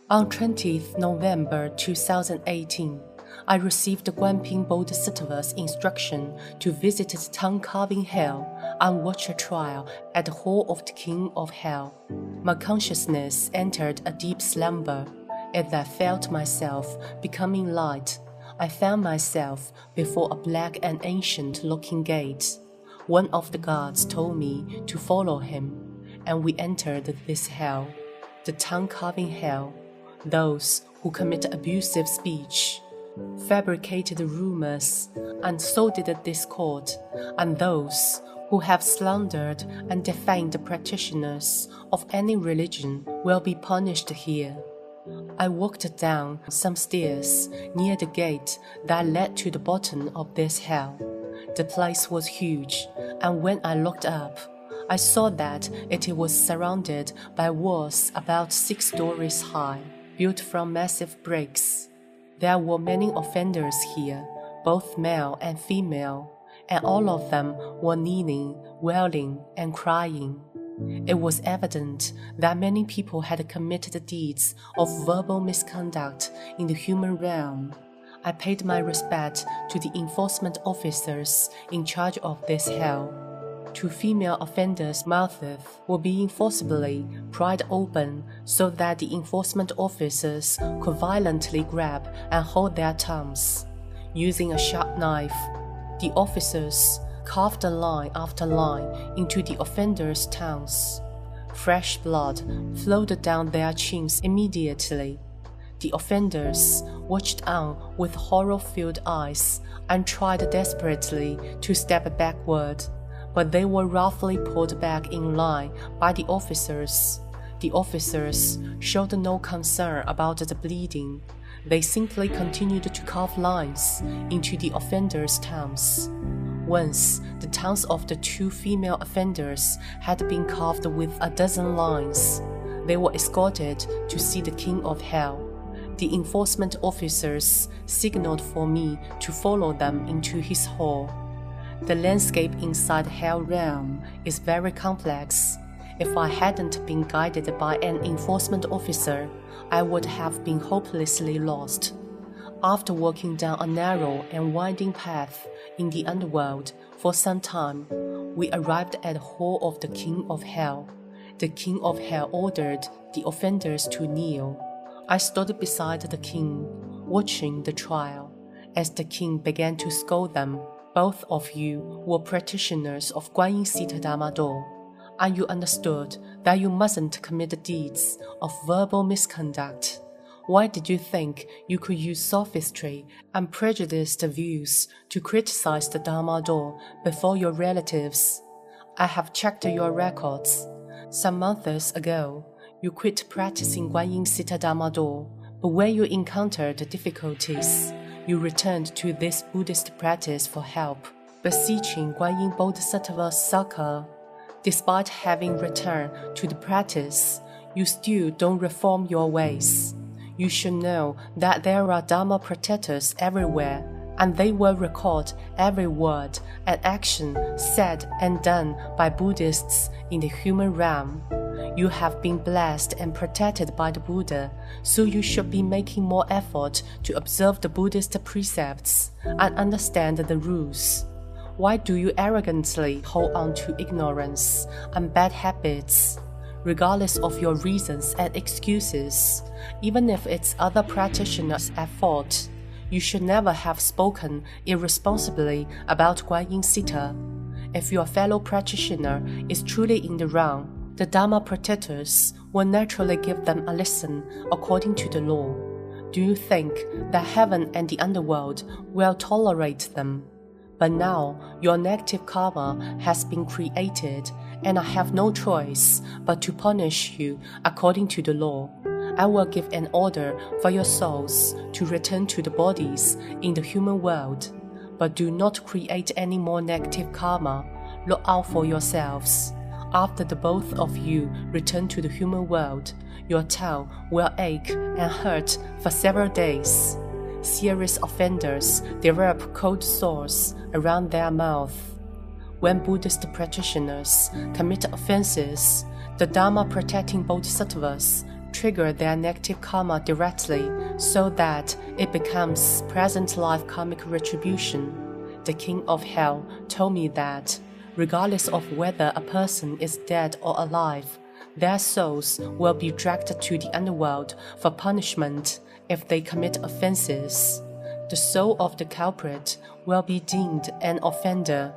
On 20th November 2018, I received Guan Bodhisattva's instruction to visit the tongue-carving hell and watch a trial at the hall of the King of Hell. My consciousness entered a deep slumber. As I felt myself becoming light, I found myself before a black and ancient-looking gate. One of the guards told me to follow him, and we entered this hell, the tongue-carving hell. Those who commit abusive speech, fabricated rumors, and sordid discord, and those who have slandered and defamed the practitioners of any religion will be punished here. I walked down some stairs near the gate that led to the bottom of this hell. The place was huge, and when I looked up, I saw that it was surrounded by walls about 6 stories high, built from massive bricks. There were many offenders here, both male and female, and all of them were kneeling, wailing, and crying. It was evident that many people had committed deeds of verbal misconduct in the human realm. I paid my respect to the enforcement officers in charge of this hell. 2 female offenders' mouths were being forcibly pried open so that the enforcement officers could violently grab and hold their tongues. Using a sharp knife, the officers carved line after line into the offenders' tongues. Fresh blood flowed down their chins immediately. The offenders watched on with horror-filled eyes and tried desperately to step backward, but they were roughly pulled back in line by the officers. The officers showed no concern about the bleeding. They simply continued to carve lines into the offenders' tongues. Once the tongues of the 2 female offenders had been carved with a dozen lines, they were escorted to see the King of Hell. The enforcement officers signaled for me to follow them into his hall. The landscape inside Hell Realm is very complex. If I hadn't been guided by an enforcement officer, I would have been hopelessly lost. After walking down a narrow and winding path in the underworld for some time, we arrived at the hall of the King of Hell. The King of Hell ordered the offenders to kneel. I stood beside the king, watching the trial. As the king began to scold them, both of you were practitioners of Guanyinpusa Dharma door, and you understood that you mustn't commit deeds of verbal misconduct. Why did you think you could use sophistry and prejudiced views to criticize the Dharma door before your relatives? I have checked your records. Some months ago, you quit practicing Guanyinpusa Dharma door, but when you encountered difficulties, you returned to this Buddhist practice for help, beseeching Guanyin Bodhisattva's succor. Despite having returned to the practice, you still don't reform your ways. You should know that there are Dharma protectors everywhere, and they will record every word and action said and done by Buddhists in the human realm. You have been blessed and protected by the Buddha, so you should be making more effort to observe the Buddhist precepts and understand the rules. Why do you arrogantly hold on to ignorance and bad habits? Regardless of your reasons and excuses, even if it's other practitioners at fault, you should never have spoken irresponsibly about Guanyin Citta. If your fellow practitioner is truly in the wrong, the Dharma protectors will naturally give them a lesson according to the law. Do you think that heaven and the underworld will tolerate them? But now your negative karma has been created, and I have no choice but to punish you according to the law. I will give an order for your souls to return to the bodies in the human world. But do not create any more negative karma. Look out for yourselves. After the both of you return to the human world, your tongue will ache and hurt for several days. Serious offenders develop cold sores around their mouth. When Buddhist practitioners commit offenses, the Dharma protecting bodhisattvas trigger their negative karma directly so that it becomes present life karmic retribution. The king of hell told me that, regardless of whether a person is dead or alive, their souls will be dragged to the underworld for punishment if they commit offenses. The soul of the culprit will be deemed an offender